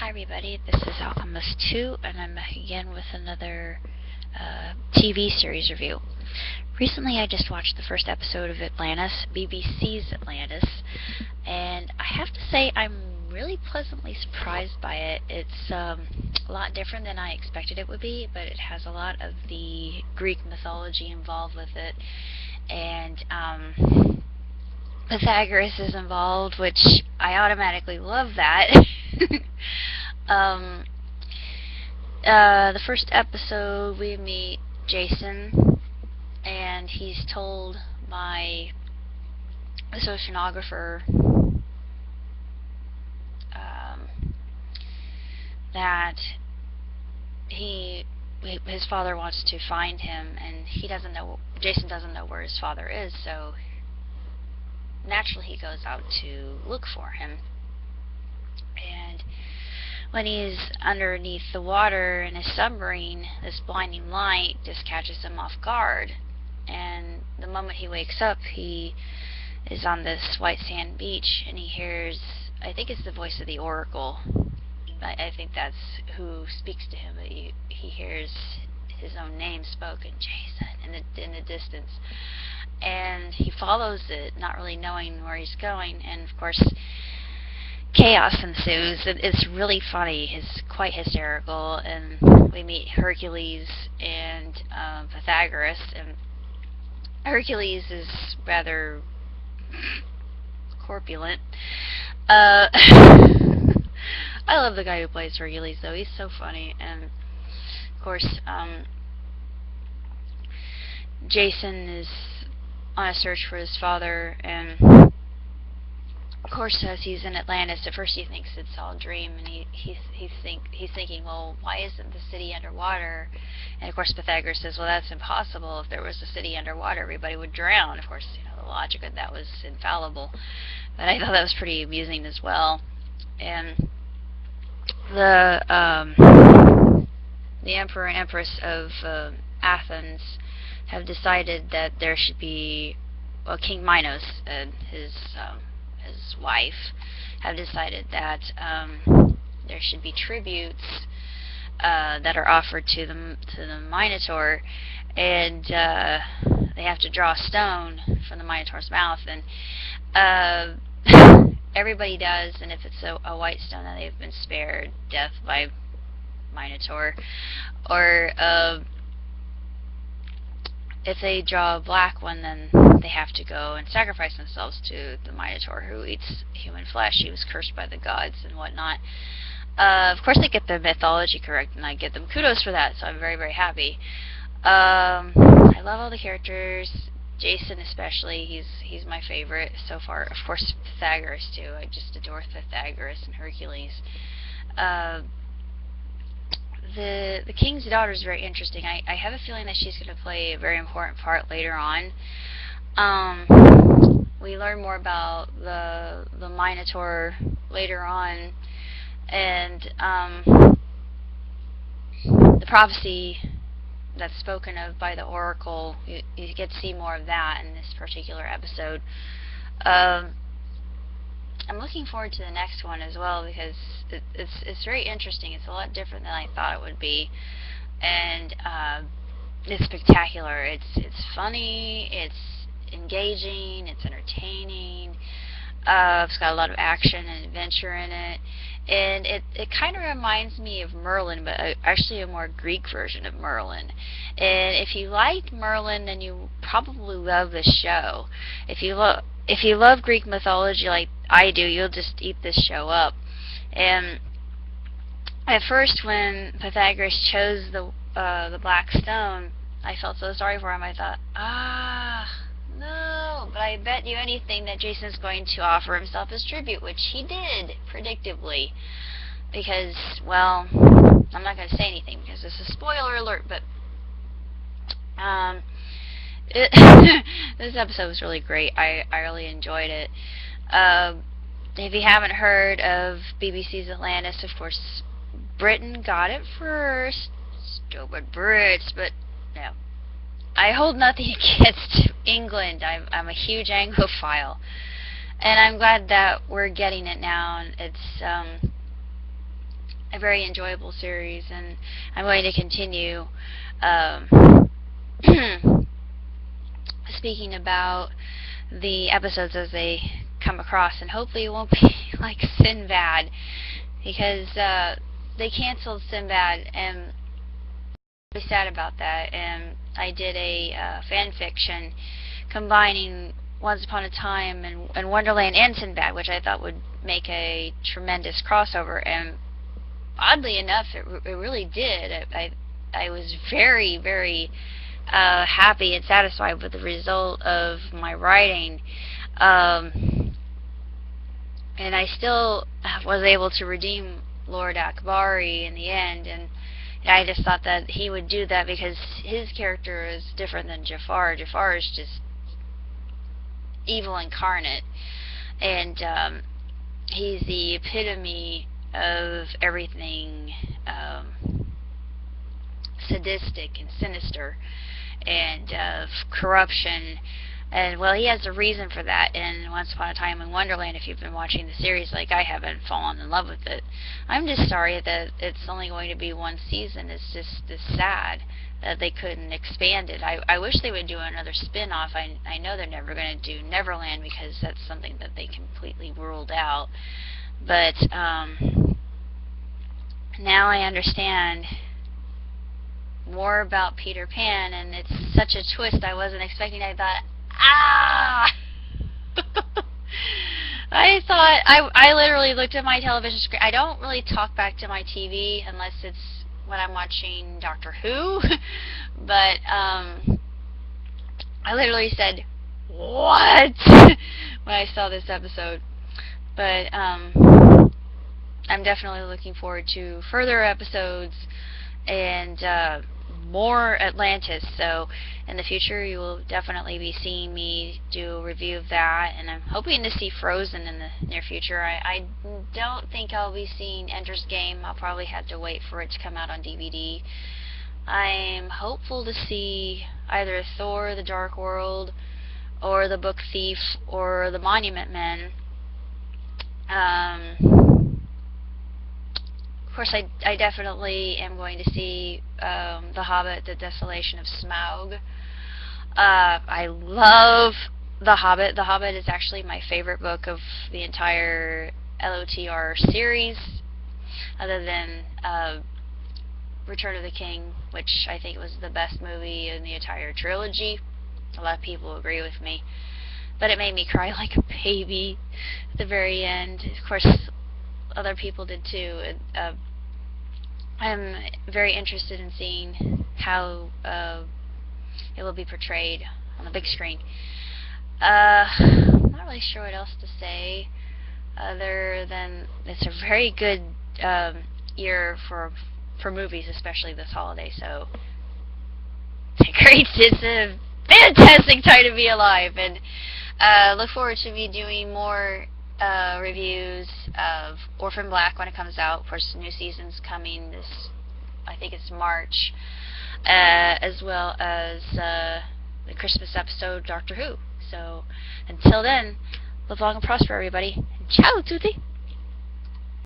Hi everybody, this is Alchemist 2, and I'm back again with another TV series review. Recently I just watched the first episode of Atlantis, BBC's Atlantis, and I have to say I'm really pleasantly surprised by it. It's a lot different than I expected it would be, but it has a lot of the Greek mythology involved with it, and Pythagoras is involved, which I automatically love that. um, the first episode we meet Jason, and he's told by the oceanographer that his father wants to find him, and Jason doesn't know where his father is, so naturally he goes out to look for him. And when he's underneath the water in his submarine, this blinding light just catches him off guard, and the moment he wakes up, he is on this white sand beach, and he hears, I think it's the voice of the Oracle. I think that's who speaks to him, but he hears his own name spoken, Jason, in the distance. And he follows it, not really knowing where he's going, and of course chaos ensues. It's really funny. It's quite hysterical, and we meet Hercules and Pythagoras, and Hercules is rather corpulent. I love the guy who plays Hercules, though. He's so funny. And of course Jason is on a search for his father, and of course as he's in Atlantis, at first he thinks it's all a dream, and he's thinking, well, why isn't the city underwater? And of course Pythagoras says, well, that's impossible. If there was a city underwater, everybody would drown. Of course, the logic of that was infallible, but I thought that was pretty amusing as well. And the emperor and empress of Athens have decided that there should be, well, King Minos and his wife have decided that there should be tributes that are offered to the Minotaur, and they have to draw a stone from the Minotaur's mouth, and everybody does, and if it's a white stone, then they've been spared death by Minotaur, or if they draw a black one, then they have to go and sacrifice themselves to the Minotaur, who eats human flesh. He was cursed by the gods and whatnot. Of course they get the mythology correct, and I give them kudos for that, so I'm very, very happy. I love all the characters. Jason especially, he's my favorite so far. Of course Pythagoras too. I just adore Pythagoras and Hercules. The king's daughter is very interesting. I have a feeling that she's going to play a very important part later on. We learn more about the Minotaur later on, and the prophecy that's spoken of by the Oracle, you get to see more of that in this particular episode. I'm looking forward to the next one as well, because it's very interesting. It's a lot different than I thought it would be, and it's spectacular. It's funny, it's engaging, it's entertaining. It's got a lot of action and adventure in it, and it kind of reminds me of Merlin, but actually a more Greek version of Merlin. And if you liked Merlin, then you probably love this show. If you love Greek mythology like I do, you'll just eat this show up. And at first, when Pythagoras chose the black stone, I felt so sorry for him. I thought, no, but I bet you anything that Jason's going to offer himself as tribute, which he did, predictably. Because, well, I'm not going to say anything because this is a spoiler alert, but this episode was really great. I really enjoyed it. If you haven't heard of BBC's Atlantis, of course, Britain got it first. Stupid Brits, but no. I hold nothing against England. I'm a huge Anglophile, and I'm glad that we're getting it now. And a very enjoyable series, and I'm going to continue um, speaking about the episodes as they come across, and hopefully it won't be like Sinbad, because they canceled Sinbad, and I'm really sad about that. And I did a fan fiction combining Once Upon a Time and Wonderland and Sinbad, which I thought would make a tremendous crossover, and oddly enough, it really did. I was very, very happy and satisfied with the result of my writing, and I still was able to redeem Lord Akbari in the end, and I just thought that he would do that because his character is different than Jafar. Jafar is just evil incarnate, and he's the epitome of everything sadistic and sinister, and of corruption. And well, he has a reason for that. And Once Upon a Time in Wonderland, if you've been watching the series like I haven't fallen in love with it. I'm just sorry that it's only going to be one season. It's just this sad that they couldn't expand it. I wish they would do another spin-off. I know they're never going to do Neverland because that's something that they completely ruled out. But now I understand more about Peter Pan, and it's such a twist I wasn't expecting. I thought, I literally looked at my television screen. I don't really talk back to my TV unless it's when I'm watching Doctor Who, but I literally said, what? when I saw this episode. But I'm definitely looking forward to further episodes and more Atlantis. So in the future you will definitely be seeing me do a review of that, and I'm hoping to see Frozen in the near future. I don't think I'll be seeing Ender's Game. I'll probably have to wait for it to come out on DVD. I'm hopeful to see either Thor: The Dark World or The Book Thief or The Monument Men. Of course, I definitely am going to see The Hobbit: The Desolation of Smaug. I love The Hobbit. The Hobbit is actually my favorite book of the entire LOTR series, other than Return of the King, which I think was the best movie in the entire trilogy. A lot of people agree with me, but it made me cry like a baby at the very end. Of course, other people did too. I'm very interested in seeing how it will be portrayed on the big screen. I'm not really sure what else to say other than it's a very good year for movies, especially this holiday. So it's a fantastic time to be alive, and look forward to me doing more reviews of Orphan Black when it comes out. Of course, new season's coming this, I think it's March, as well as the Christmas episode Doctor Who. So until then, live long and prosper, everybody. Ciao, tutti!